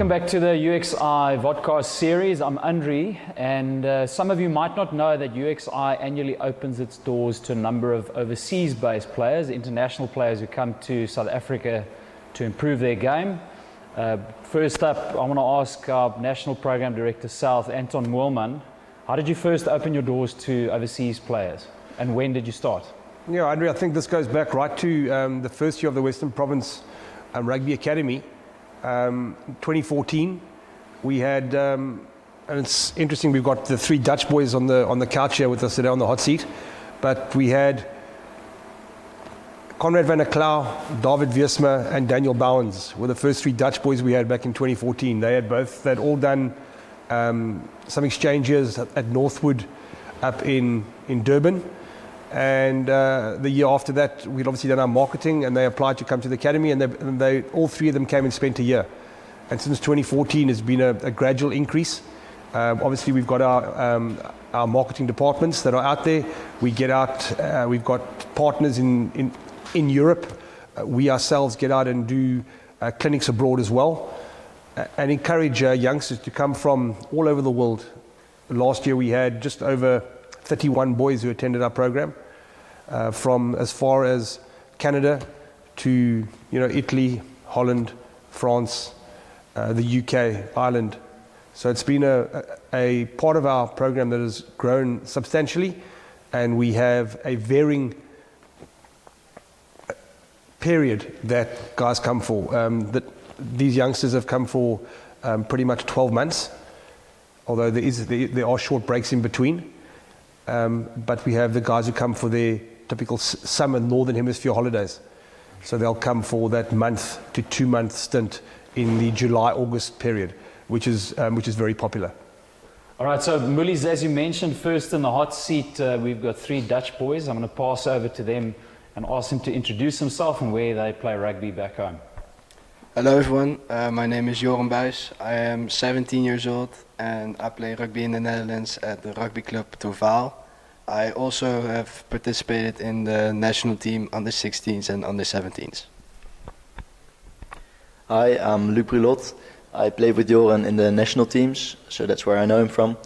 Welcome back to the UXI Vodcast series. I'm Andri, and some of you might not know that UXI annually opens its doors to a number of overseas-based players, international players who come to South Africa to improve their game. First up, I want to ask our National Program Director South, Anton Moelman, how did you first open your doors to overseas players, and when did you start? Yeah, Andri, I think this goes back right to the first year of the Western Province Rugby Academy. 2014, we had, and it's interesting, we've got the three Dutch boys on the couch here with us today on the hot seat, but we had Conrad van der Klauw, David Wiersma, and Daniel Bowens were the first three Dutch boys we had back in 2014. They'd all done some exchange years at Northwood up in Durban. And the year after that, we'd obviously done our marketing, and they applied to come to the academy, and they all three of them came and spent a year. And since 2014, it's been a gradual increase. Obviously, we've got our marketing departments that are out there. We get out. We've got partners in Europe. We ourselves get out and do clinics abroad as well, and encourage youngsters to come from all over the world. Last year, we had just over 31 boys who attended our program, from as far as Canada to Italy, Holland, France, the UK, Ireland. So it's been a part of our program that has grown substantially, and we have a varying period that guys come for. These youngsters have come for pretty much 12 months, although there are short breaks in between. But we have the guys who come for their typical summer Northern Hemisphere holidays. So they'll come for that month to 2 month stint in the July-August period, which is very popular. All right, so Mullies, as you mentioned, first in the hot seat, we've got three Dutch boys. I'm going to pass over to them and ask them to introduce themselves and where they play rugby back home. Hello everyone, my name is Joram Buijs. I am 17 years old and I play rugby in the Netherlands at the rugby club Tovaal. I also have participated in the national team under 16s and under 17s. Hi, I'm Luc Brulot. I played with Joran in the national teams, so that's where I know him from.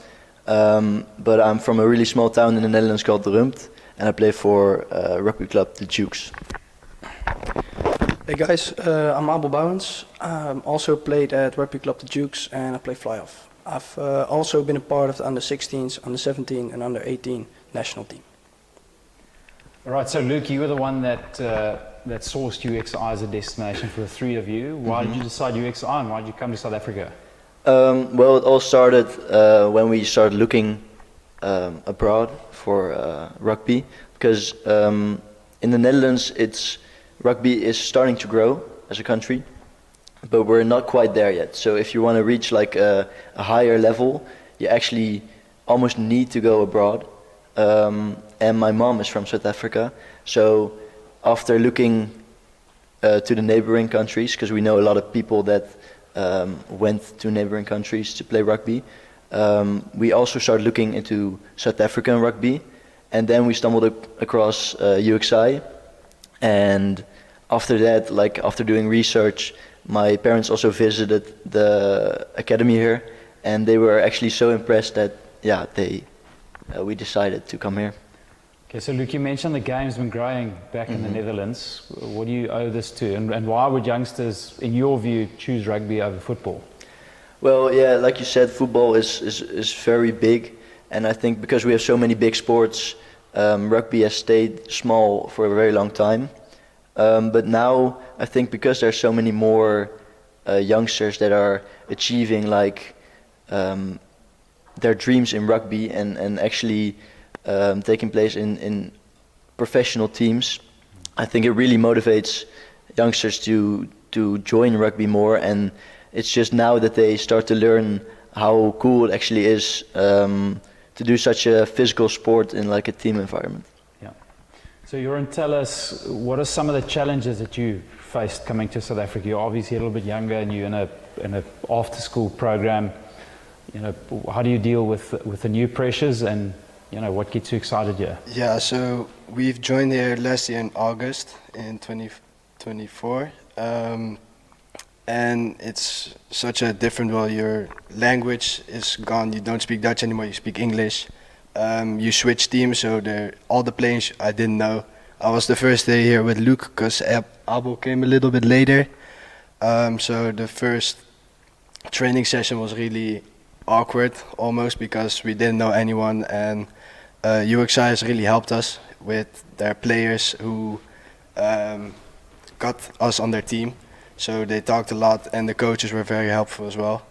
But I'm from a really small town in the Netherlands called Rumpt, and I play for rugby club the Dukes. Hey guys, I'm Abel Bowens. Also played at Rugby Club the Dukes and I play fly-off. I've also been a part of the under 16s, under 17 and under 18 national team. All right, so Luke, you were the one that sourced UXI as a destination for the three of you. Why did you decide UXI and why did you come to South Africa? Well, it all started when we started looking abroad for rugby, because in the Netherlands rugby is starting to grow as a country, but we're not quite there yet. So if you want to reach like a higher level, you actually almost need to go abroad. And my mom is from South Africa, so after looking to the neighboring countries, because we know a lot of people that went to neighboring countries to play rugby, we also started looking into South African rugby, and then we stumbled across UXI. And after that, like after doing research, my parents also visited the academy here, and they were actually so impressed that we decided to come here. Okay, so Luke, you mentioned the game's been growing back in the Netherlands. What do you owe this to, and why would youngsters, in your view, choose rugby over football? Well, yeah, like you said, football is very big, and I think because we have so many big sports, rugby has stayed small for a very long time. But now I think because there's so many more youngsters that are achieving like their dreams in rugby and actually taking place in professional teams, I think it really motivates youngsters to join rugby more, and it's just now that they start to learn how cool it actually is to do such a physical sport in like a team environment. Yeah. So Joran, tell us, what are some of the challenges that you faced coming to South Africa? You're obviously a little bit younger and you're in a after-school program. How do you deal with the new pressures, and what gets you excited here? Yeah, so we've joined here last year in August in 2024. and it's such a different world. Your language is gone. You don't speak Dutch anymore. You speak English. You switch teams, so all the players I didn't know. I was the first day here with Luke because Abel came a little bit later. So the first training session was really awkward almost because we didn't know anyone, and UXI has really helped us with their players who got us on their team. So they talked a lot, and the coaches were very helpful as well.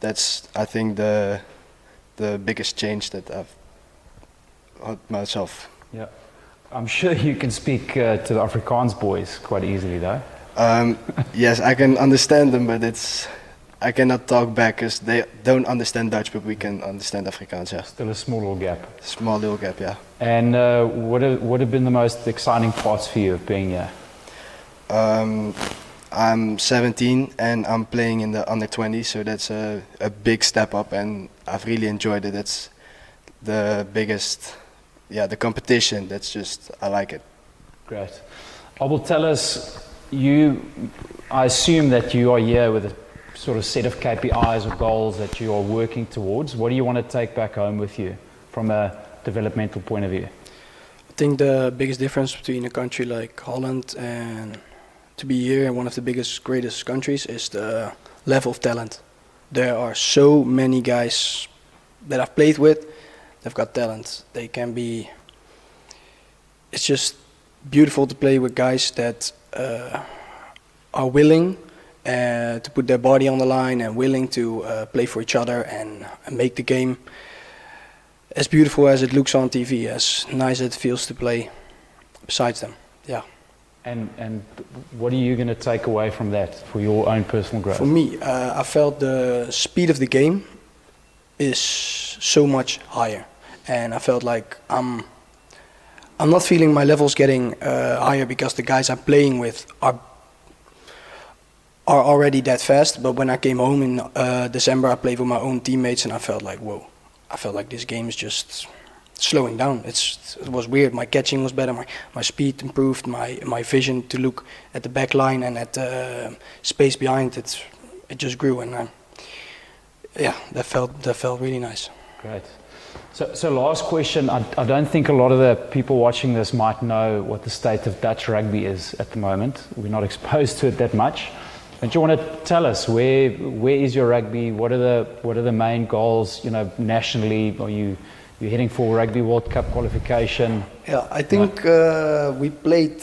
That's, I think, the biggest change that I've had myself. Yeah. I'm sure you can speak to the Afrikaans boys quite easily, though. Yes, I can understand them, but I cannot talk back because they don't understand Dutch, but we can understand Afrikaans. Yeah. Still a small little gap. Small little gap, yeah. And what have been the most exciting parts for you of being here? I'm 17 and I'm playing in the under 20, so that's a big step up, and I've really enjoyed it. That's the biggest, the competition. That's just, I like it. Great. Abel, tell us, I assume that you are here with a sort of set of KPIs or goals that you are working towards. What do you want to take back home with you from a developmental point of view? I think the biggest difference between a country like Holland and to be here in one of the biggest, greatest countries is the level of talent. There are so many guys that I've played with, they've got talent. They can be, it's just beautiful to play with guys that are willing to put their body on the line and willing to play for each other and make the game as beautiful as it looks on TV, as nice as it feels to play besides them. Yeah. And what are you going to take away from that for your own personal growth? For me, I felt the speed of the game is so much higher, and I felt like I'm not feeling my levels getting higher because the guys I'm playing with are already that fast. But when I came home in December, I played with my own teammates, and I felt like, whoa! I felt like this game is just slowing down. It was weird. My catching was better. My speed improved. My vision to look at the back line and at the space behind it just grew, and that felt really nice. Great. So last question. I don't think a lot of the people watching this might know what the state of Dutch rugby is at the moment. We're not exposed to it that much. Don't you want to tell us where is your rugby? What are the main goals? Nationally, are you're heading for Rugby World Cup qualification? Yeah, I think we played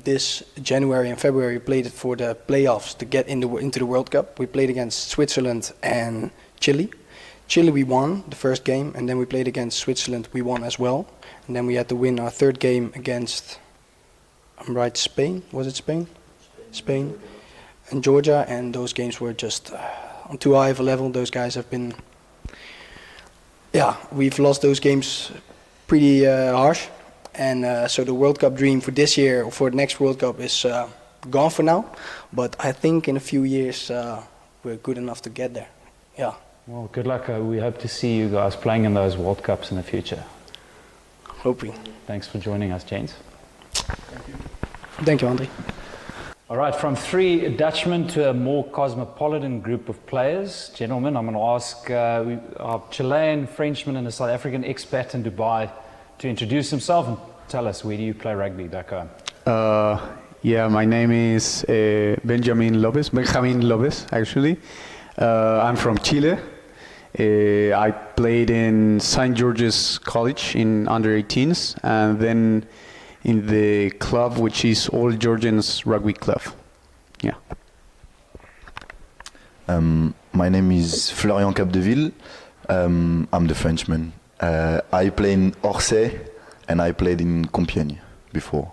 this January and February. We played it for the playoffs to get into the World Cup. We played against Switzerland and Chile. Chile we won the first game, and then we played against Switzerland. We won as well, and then we had to win our third game against, Spain. Was it Spain? Spain and Georgia, and those games were just on too high of a level. Those guys have been. Yeah, we've lost those games pretty harsh, and so the World Cup dream for this year, or for the next World Cup, is gone for now. But I think in a few years we're good enough to get there. Yeah. Well, good luck. We hope to see you guys playing in those World Cups in the future. Hoping. Thanks for joining us, gents. Thank you, Andre. All right, from three Dutchmen to a more cosmopolitan group of players. Gentlemen, I'm going to ask our Chilean, Frenchman and a South African expat in Dubai to introduce himself and tell us, where do you play rugby back home? My name is Benjamin Lopez, actually. I'm from Chile. I played in St. George's College in under 18s, and then in the club, which is All Georgians Rugby Club. Yeah. My name is Florian Capdeville. I'm the Frenchman. I play in Orsay, and I played in Compiègne before.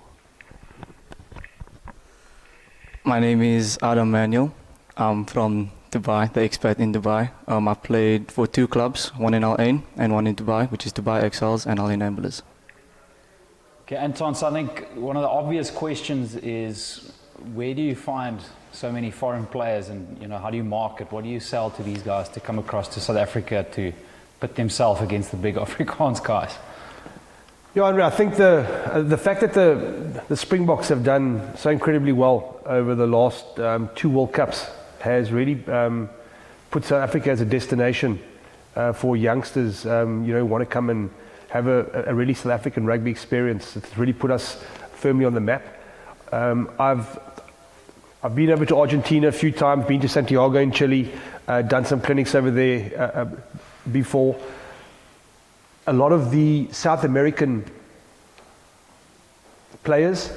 My name is Adam Manuel. I'm from Dubai, the expat in Dubai. I played for two clubs, one in Al Ain and one in Dubai, which is Dubai Exiles and Al Ain Ambulas. Okay, Anton, so I think one of the obvious questions is, where do you find so many foreign players, and how do you market? What do you sell to these guys to come across to South Africa to put themselves against the big Afrikaans guys? Yeah, Andre, I think the fact that the Springboks have done so incredibly well over the last 2 World Cups has really put South Africa as a destination for youngsters, who want to come and have a really South African rugby experience. It's really put us firmly on the map. I've been over to Argentina a few times, been to Santiago in Chile, done some clinics over there before. A lot of the South American players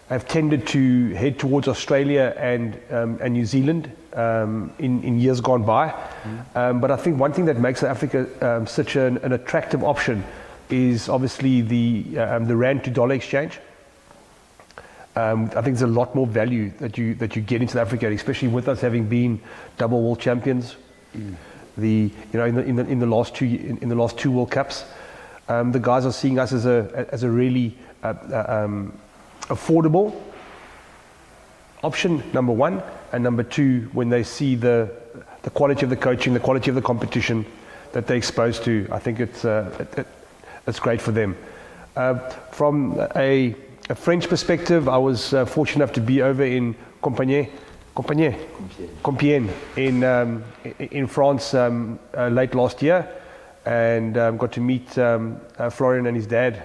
have tended to head towards Australia and New Zealand in years gone by. But I think one thing that makes South Africa such an attractive option is obviously the rand to dollar exchange. I think there's a lot more value that you get in South Africa, especially with us having been double world champions. In the last 2 World Cups, the guys are seeing us as a really affordable option, number one, and number two, when they see the quality of the coaching, the quality of the competition that they're exposed to, I think it's great for them. From a French perspective, I was fortunate enough to be over in Compiègne in France late last year, and got to meet Florian and his dad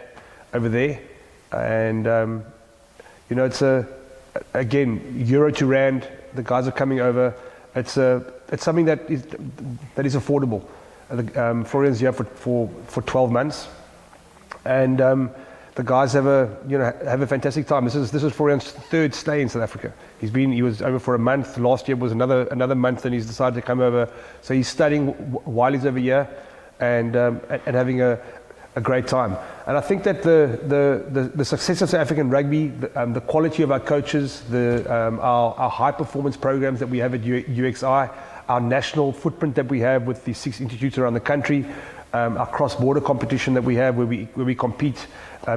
over there. And it's again euro to rand. The guys are coming over. It's something that is affordable. Florian's here for 12 months, and the guys have a fantastic time. This is Florian's 3rd stay in South Africa. He was over for a month. Last year was another month, and he's decided to come over. So he's studying while he's over here, and having a great time. And I think that the success of South African rugby, the quality of our coaches, our high performance programs that we have at UXI, our national footprint that we have with the 6 institutes around the country, our cross-border competition that we have, where we compete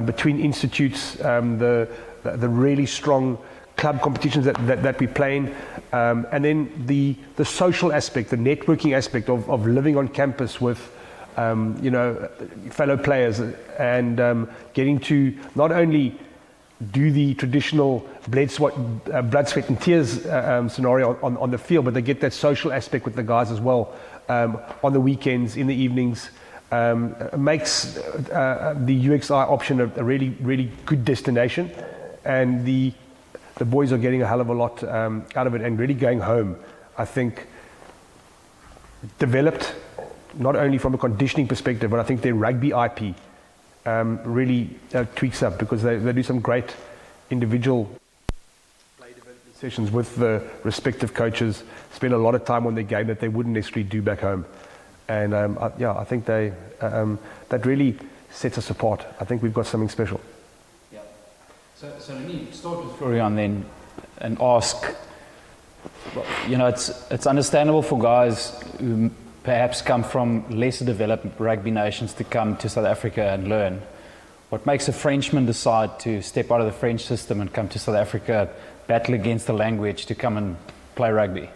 between institutes, the really strong club competitions that we play in, and then the social aspect, the networking aspect of living on campus with fellow players, and getting to not only do the traditional blood, sweat and tears scenario on the field, but they get that social aspect with the guys as well, on the weekends, in the evenings. Makes the UXI option a really, really good destination, and the boys are getting a hell of a lot out of it, and really going home, I think, developed not only from a conditioning perspective, but I think their rugby IP really tweaks up, because they do some great individual play development sessions with the respective coaches, spend a lot of time on their game that they wouldn't necessarily do back home. And I think that really sets us apart. I think we've got something special. Yeah. So let me start with Florian then, and ask. Well, it's understandable for guys who perhaps come from lesser developed rugby nations to come to South Africa and learn. What makes a Frenchman decide to step out of the French system and come to South Africa, battle against the language to come and play rugby?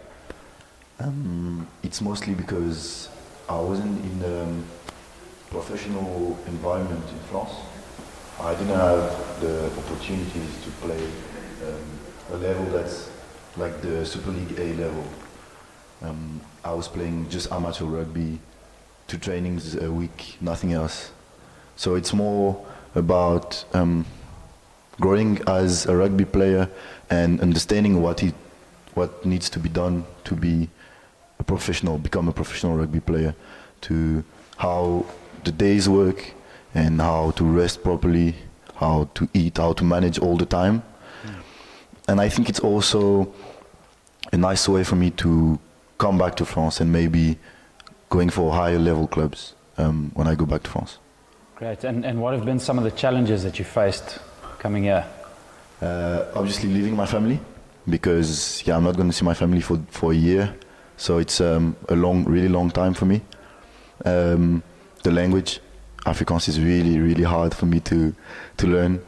It's mostly because I wasn't in the professional environment in France. I didn't have the opportunities to play a level that's like the Super League A level. I was playing just amateur rugby, 2 trainings a week, nothing else. So it's more about growing as a rugby player and understanding what needs to be done to be become a professional rugby player, to how the days work and how to rest properly, how to eat, how to manage all the time. And I think it's also a nice way for me to come back to France and maybe going for higher level clubs when I go back to France. Great. And what have been some of the challenges that you faced coming here? Obviously leaving my family, because I'm not going to see my family for a year. So it's a really long time for me. The language, Afrikaans, is really, really hard for me to learn.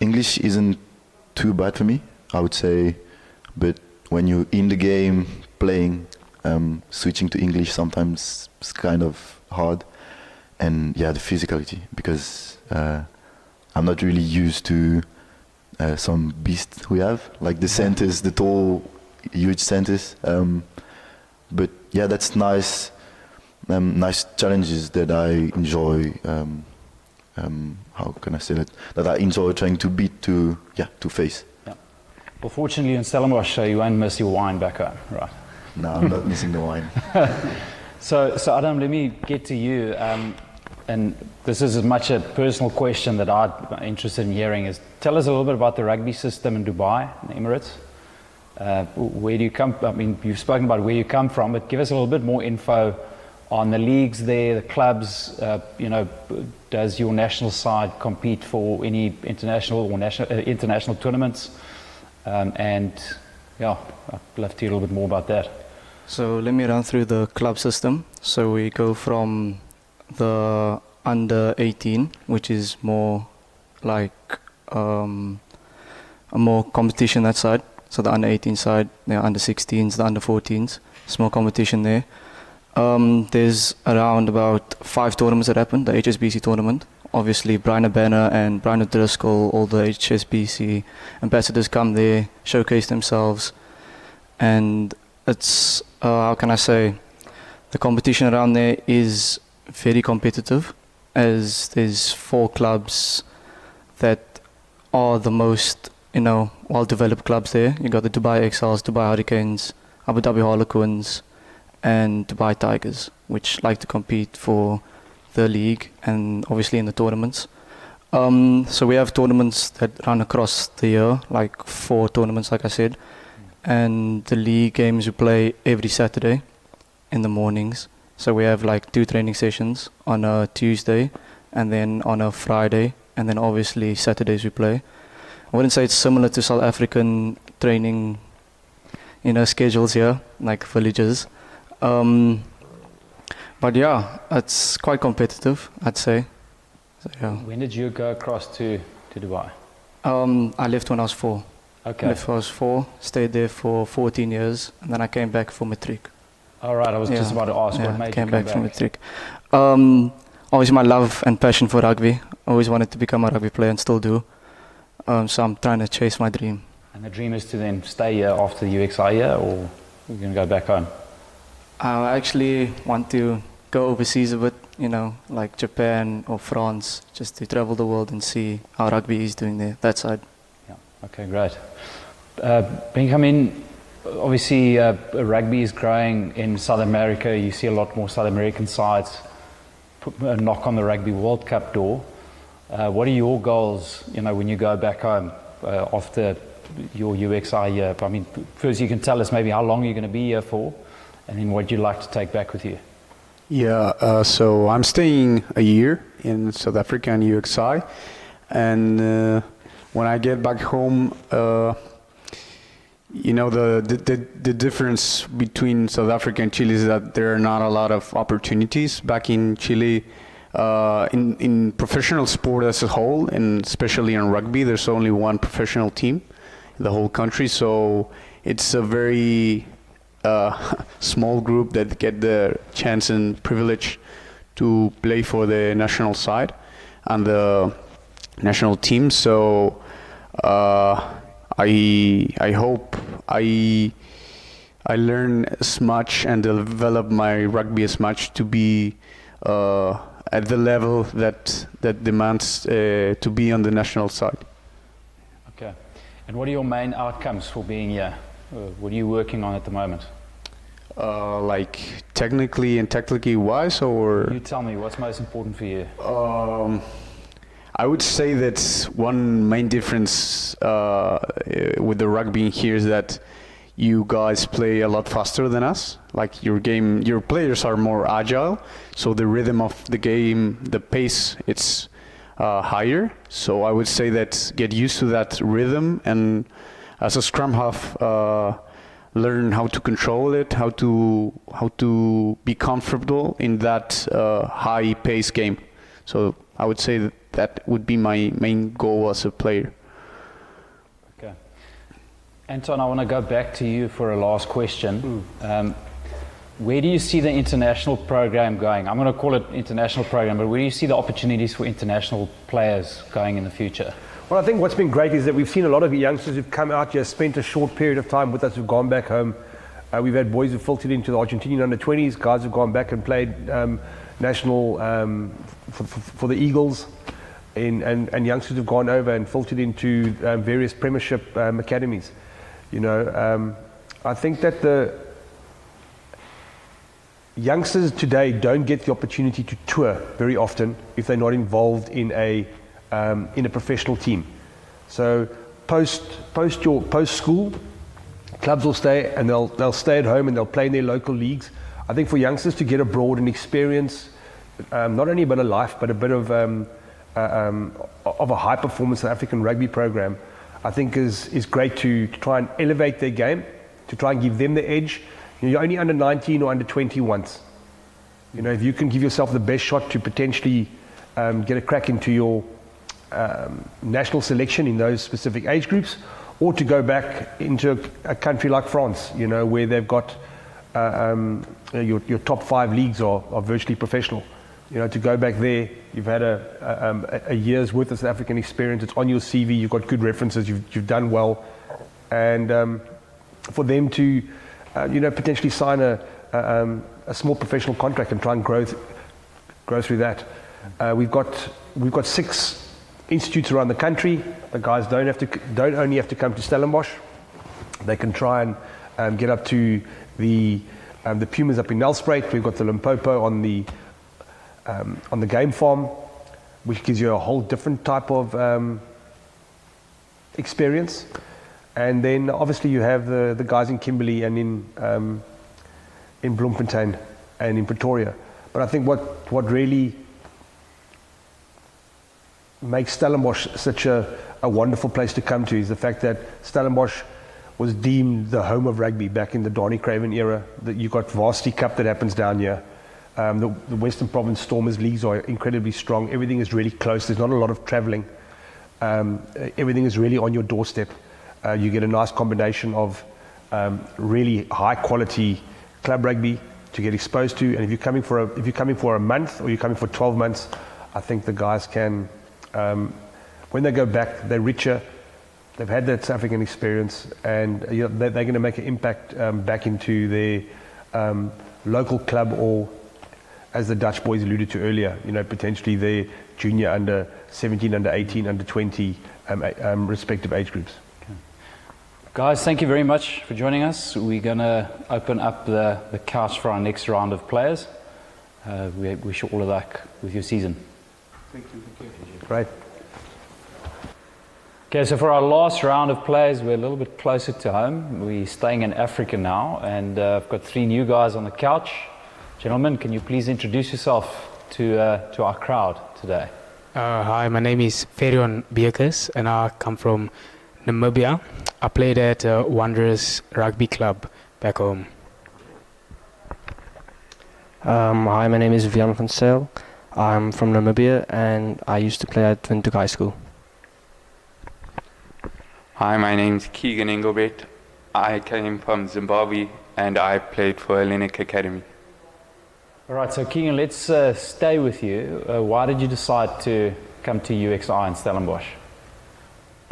English isn't too bad for me, I would say, but when you're in the game playing, switching to English sometimes is kind of hard. And the physicality, because I'm not really used to some beasts we have, like the centers, the tall, huge centers. But yeah, that's nice. Nice challenges that I enjoy. How can I say that? That I enjoy trying to beat to face. Yeah. Well, fortunately in Stellenbosch, you won't miss your wine back home, right? No, I'm not missing the wine. So Adam, let me get to you. And this is as much a personal question that I'm interested in hearing is, tell us a little bit about the rugby system in Dubai, in the Emirates. Where do you come, I mean, you've spoken about where you come from, but give us a little bit more info on the leagues there, the clubs, does your national side compete for any international or international tournaments? And yeah, I'd love to hear a little bit more about that. So let me run through the club system. So we go from the under 18, which is more like a more competition that side. So the under 18 side, the under 16s, the under 14s, small competition there. There's around about 5 tournaments that happen. The HSBC tournament, obviously Brian Abena and Brian O'Driscoll, all the HSBC ambassadors come there, showcase themselves, and it's how can I say, the competition around there is very competitive, as there's 4 clubs that are the most well-developed clubs there. You got the Dubai Exiles, Dubai Hurricanes, Abu Dhabi Harlequins, and Dubai Tigers, which like to compete for the league and obviously in the tournaments. So we have tournaments that run across the year, like 4 tournaments, like I said, and the league games we play every Saturday in the mornings. So we have like 2 training sessions on a Tuesday and then on a Friday, and then obviously Saturdays we play. I wouldn't say it's similar to South African training, schedules here, like villages. But yeah, it's quite competitive, I'd say. So, yeah. When did you go across to Dubai? I left when I was 4. Okay. Left when I was 4, stayed there for 14 years, and then I came back for matric. All right, I was just about to ask what made you come back. Came back for matric. Obviously my love and passion for rugby. Always wanted to become a rugby player and still do. So I'm trying to chase my dream. And the dream is to then stay here after the UXI year, or you're going to go back home? I actually want to go overseas a bit, like Japan or France, just to travel the world and see how rugby is doing there, that side. Yeah, okay, great. Benjamin, obviously rugby is growing in South America. You see a lot more South American sides knock on the Rugby World Cup door. What are your goals, when you go back home after your UXI year? I mean, first you can tell us maybe how long you're going to be here for, and then what you'd like to take back with you. Yeah, so I'm staying a year in South Africa and UXI, and when I get back home, the difference between South Africa and Chile is that there are not a lot of opportunities back in Chile. In professional sport as a whole, and especially in rugby, there's only one professional team in the whole country, so it's a very small group that get the chance and privilege to play for the national side and the national team. So I hope I learn as much and develop my rugby as much to be at the level that demands to be on the national side. Okay. And what are your main outcomes for being here? What are you working on at the moment? Like technically and tactically wise, or? You tell me, what's most important for you? I would say that one main difference with the rugby here is that you guys play a lot faster than us. Like your players are more agile, so the rhythm of the game, the pace, it's higher. So I would say that get used to that rhythm, and as a scrum half, learn how to control it, how to be comfortable in that high pace game. So I would say that would be my main goal as a player. Anton, I want to go back to you for a last question. where do you see the international program going? I'm going to call it international program, but where do you see the opportunities for international players going in the future? Well, I think what's been great is that we've seen a lot of youngsters who've come out here, spent a short period of time with us, who've gone back home. We've had boys who've filtered into the Argentinian under-20s, guys who've gone back and played national for the Eagles, and youngsters who've gone over and filtered into various Premiership academies. You know, I think that the youngsters today don't get the opportunity to tour very often if they're not involved in a professional team. So post school, clubs will stay and they'll stay at home and they'll play in their local leagues. I think for youngsters to get abroad and experience not only a bit of life but a bit of a high performance South African rugby program, I think is great to try and elevate their game, to try and give them the edge. You're only under 19 or under 20 once. You know, if you can give yourself the best shot to potentially get a crack into your national selection in those specific age groups, or to go back into a country like France, you know, where they've got your top 5 leagues are virtually professional. You know, to go back there, you've had a year's worth of South African experience. It's on your CV. You've got good references. You've done well, and for them to potentially sign a small professional contract and try and grow through that. We've got 6 institutes around the country. The guys don't only have to come to Stellenbosch. They can try and get up to the Pumas up in Nelspruit. We've got the Limpopo on the game farm, which gives you a whole different type of experience. And then obviously you have the guys in Kimberley and in Bloemfontein and in Pretoria. But I think what really makes Stellenbosch such a wonderful place to come to is the fact that Stellenbosch was deemed the home of rugby back in the Donnie Craven era. That you've got Varsity Cup that happens down here. The Western Province Stormers leagues are incredibly strong. Everything is really close. There's not a lot of travelling. Everything is really on your doorstep. You get a nice combination of really high quality club rugby to get exposed to, and if you're coming for a month or you're coming for 12 months, I think the guys can, when they go back, they're richer. They've had that South African experience, and they're going to make an impact back into their local club, or as the Dutch boys alluded to earlier, potentially their junior under 17, under 18, under 20 respective age groups. Guys, thank you very much for joining us. We're going to open up the couch for our next round of players. We wish you all of luck with your season. Thank you. Great. Okay, so for our last round of players, we're a little bit closer to home. We're staying in Africa now, and I've got 3 new guys on the couch. Gentlemen, can you please introduce yourself to our crowd today? Hi, my name is Ferion Bierkes, and I come from Namibia. I played at Wanderers Rugby Club back home. Hi, my name is Vian van Zyl. I'm from Namibia and I used to play at Windhoek High School. Hi, my name's Keegan Engelbrecht. I came from Zimbabwe and I played for Hellenic Academy. All right, so Keegan, let's stay with you. Why did you decide to come to UXI in Stellenbosch?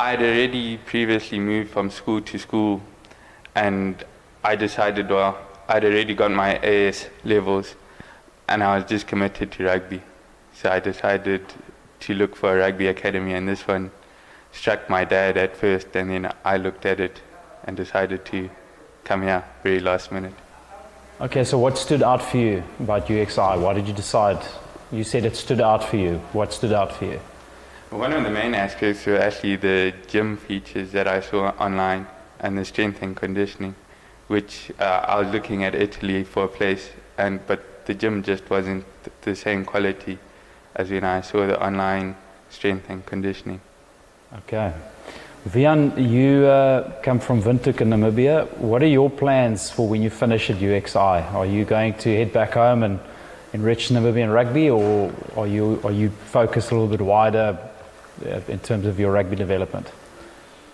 I'd already previously moved from school to school, and I decided, well, I'd already got my AS levels and I was just committed to rugby. So I decided to look for a rugby academy, and this one struck my dad at first, and then I looked at it and decided to come here very last minute. Okay, so what stood out for you about UXI? Why did you decide? You said it stood out for you. What stood out for you? One of the main aspects were actually the gym features that I saw online and the strength and conditioning, which I was looking at Italy for a place, but the gym just wasn't the same quality as when I saw the online strength and conditioning. Okay. Vian, you come from Windhoek in Namibia. What are your plans for when you finish at UXI? Are you going to head back home and enrich Namibian rugby, or are you focused a little bit wider in terms of your rugby development?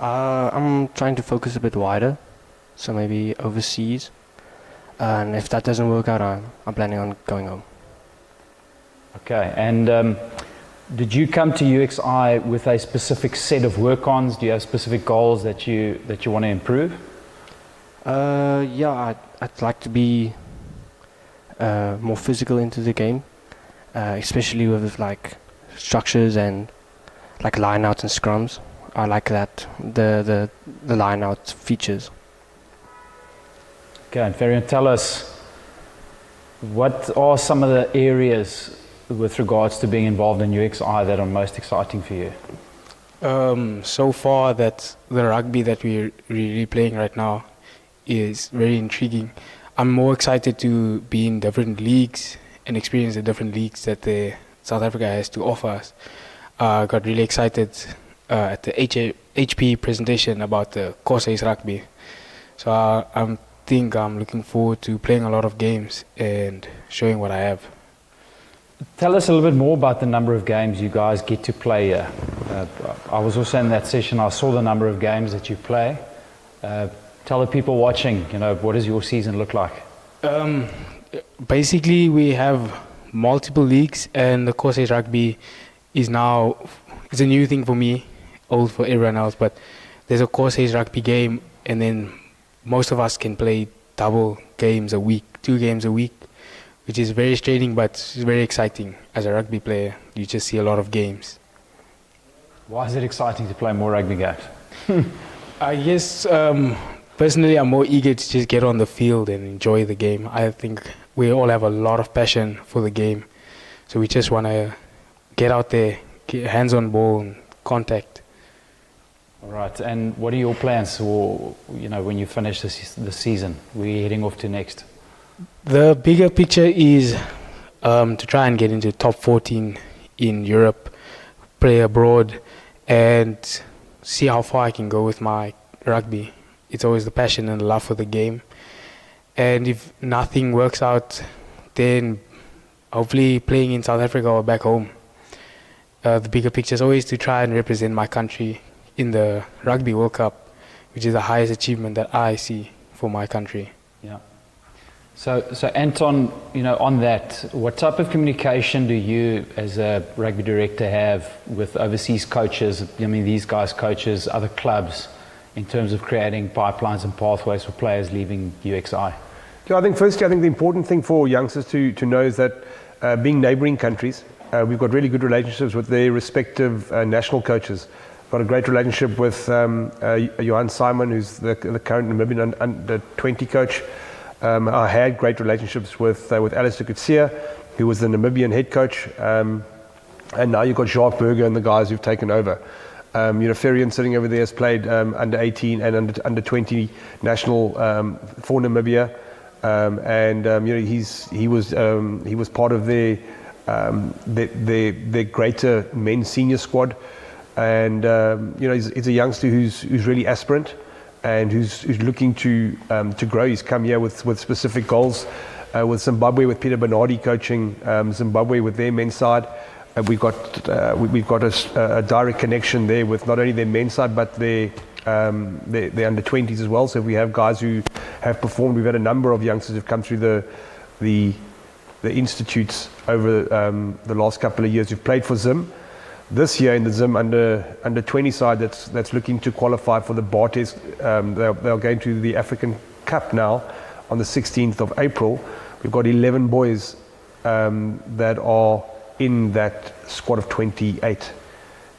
I'm trying to focus a bit wider, so maybe overseas. And if that doesn't work out, I'm planning on going home. Okay, and did you come to UXI with a specific set of work-ons? Do you have specific goals that you want to improve? Yeah, I'd like to be more physical into the game, especially with like structures and like line-outs and scrums. I like that, the line-out features. Okay, and Ferian, tell us, what are some of the areas with regards to being involved in UXI that are most exciting for you? So far, that the rugby that we're really playing right now is very intriguing. I'm more excited to be in different leagues and experience the different leagues that South Africa has to offer us. I got really excited at the HP presentation about the Corsair's rugby. So I'm looking forward to playing a lot of games and showing what I have. Tell us a little bit more about the number of games you guys get to play here. I was also in that session, I saw the number of games that you play. Tell the people watching, what does your season look like? Basically, we have multiple leagues, and the Corsair's rugby is it's a new thing for me, old for everyone else, but there's a Corsair's rugby game, and then most of us can play double games a week, 2 games a week, which is very straining, but it's very exciting. As a rugby player, you just see a lot of games. Why is it exciting to play more rugby games? I guess personally I'm more eager to just get on the field and enjoy the game. I think we all have a lot of passion for the game, so we just want to get out there, get hands on ball and contact. All right, and what are your plans for, when you finish the season? Where are you heading off to next? The bigger picture is to try and get into top 14 in Europe, play abroad, and see how far I can go with my rugby. It's always the passion and the love for the game. And if nothing works out, then hopefully playing in South Africa or back home. The bigger picture is always to try and represent my country in the Rugby World Cup, which is the highest achievement that I see for my country. Yeah. So Anton, on that, what type of communication do you as a rugby director have with overseas coaches? These guys coaches other clubs in terms of creating pipelines and pathways for players leaving UXI? Yeah, I think the important thing for youngsters to know is that being neighbouring countries, we've got really good relationships with their respective national coaches. Got a great relationship with Johan Simon, who's the current Namibian under 20 coach. I had great relationships with Alistair Kutsia, who was the Namibian head coach, and now you've got Jacques Berger and the guys who've taken over. Ferian sitting over there has played under 18 and under 20 national for Namibia, he was part of their greater men's senior squad, and he's a youngster who's really aspirant and who's looking to grow. He's come here with specific goals. With Zimbabwe, with Peter Bernardi coaching Zimbabwe with their men's side, we've got a direct connection there with not only their men's side but their under 20s as well. So we have guys who have performed. We've had a number of youngsters who've come through the institutes over the last couple of years who've played for Zim. This year in the Zim under 20 side that's looking to qualify for the Bartes, they're going to the African Cup now on the 16th of April. We've got 11 boys that are in that squad of 28.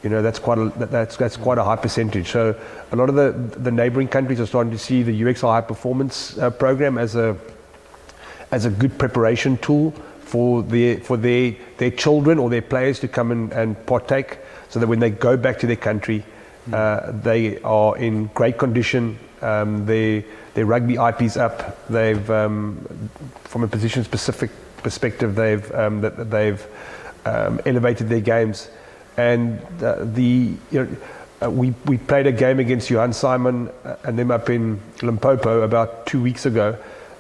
That's quite a high percentage. So a lot of the neighbouring countries are starting to see the UXI High Performance program as a good preparation tool for their children or their players to come and partake, so that when they go back to their country, they are in great condition. Their rugby IP's up. They've, from a position-specific perspective, they've elevated their games. And we played a game against Johan Simon and them up in Limpopo about 2 weeks ago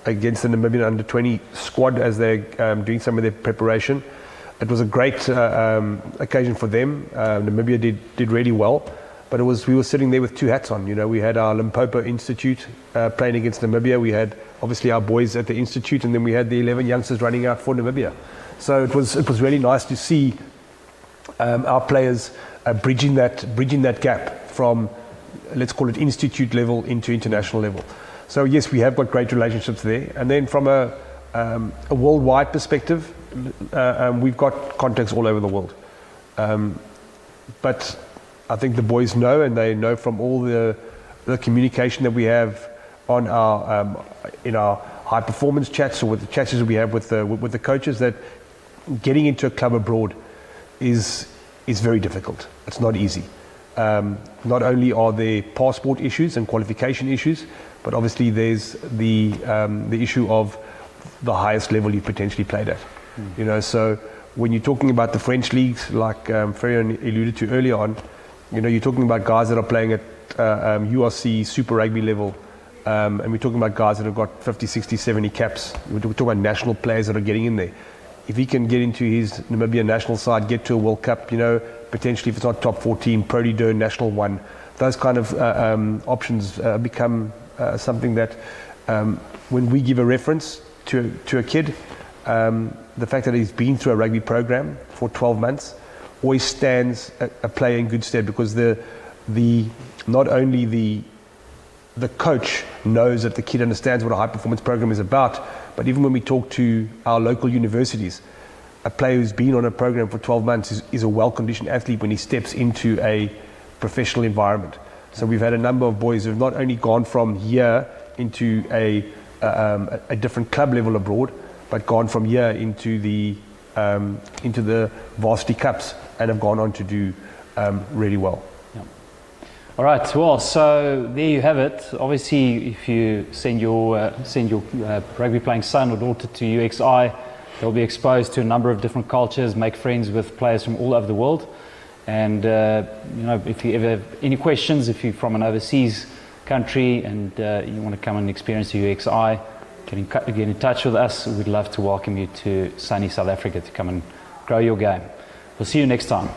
against the Namibian under 20 squad as they're doing some of their preparation. It was a great occasion for them. Namibia did really well. but we were sitting there with two hats on. You know, we had our Limpopo Institute playing against Namibia. We had obviously our boys at the Institute, and then we had the 11 youngsters running out for Namibia. So it was really nice to see our players bridging that gap from, let's call it, institute level into international level. So yes, we have got great relationships there. And then from a worldwide perspective, we've got contacts all over the world. But I think the boys know, and they know from all the communication that we have on our in our high performance chats, or with the chats that we have with the coaches, that getting into a club abroad is very difficult. It's not easy. Not only are there passport issues and qualification issues, but obviously there's the issue of the highest level you potentially played at. You know, so when you're talking about the French leagues, like Ferrian alluded to earlier on, you know, you're talking about guys that are playing at URC Super Rugby level, and we're talking about guys that have got 50, 60, 70 caps. We're talking about national players that are getting in there. If he can get into his Namibia national side, get to a World Cup, you know, potentially if it's not top 14, Pro D2, National 1, those kind of options become something that when we give a reference to a kid, the fact that he's been through a rugby program for 12 months always stands a player in good stead, because not only the coach knows that the kid understands what a high performance program is about, but even when we talk to our local universities, a player who's been on a program for 12 months is a well-conditioned athlete when he steps into a professional environment. So we've had a number of boys who have not only gone from here into a different club level abroad, but gone from here into the varsity cups and have gone on to do really well. All right, well, so there you have it. Obviously, if you send your rugby playing son or daughter to UXI, they'll be exposed to a number of different cultures, make friends with players from all over the world. And you know, if you ever have any questions, if you're from an overseas country and you want to come and experience the UXI, get in touch with us. We'd love to welcome you to sunny South Africa to come and grow your game. We'll see you next time.